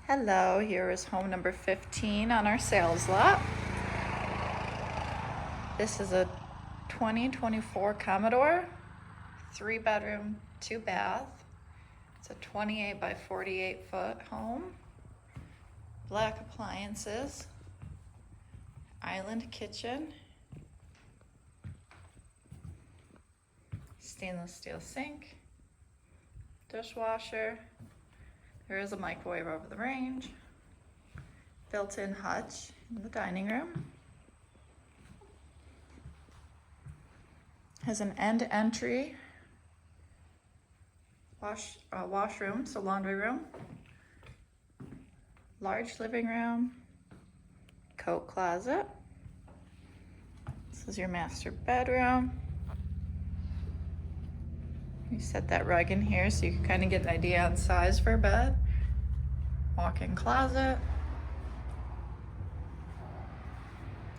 Hello, here is home number 15 on our sales lot. This is a 2024 Commodore, 3-bedroom, 2-bath. It's a 28 by 48 foot home. Black appliances, island kitchen, stainless steel sink, dishwasher. There is a microwave over the range, built-in hutch in the dining room. Has an end entry, washroom, so laundry room, large living room, coat closet. This is your master bedroom. You set that rug in here so you can kind of get an idea on size for a bed. Walk-in closet.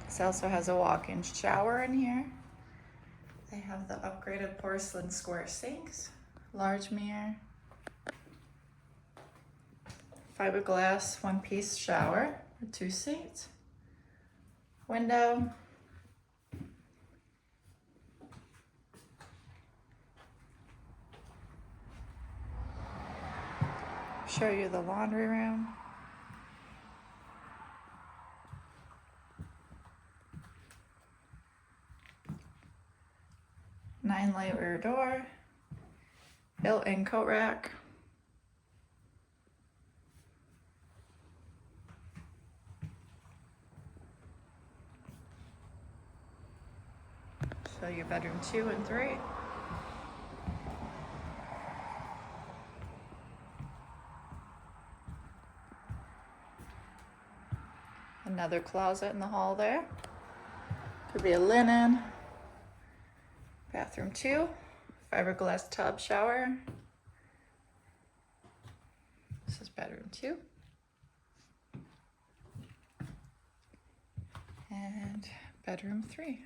This also has a walk-in shower in here. They have the upgraded porcelain square sinks, large mirror, fiberglass one-piece shower with 2 seats, window, show you the laundry room. Nine-layer door, built-in coat rack, show you bedroom 2 and 3. Another closet in the hall there. Could be a linen. Bathroom 2, fiberglass tub shower. This is bedroom 2. And bedroom 3.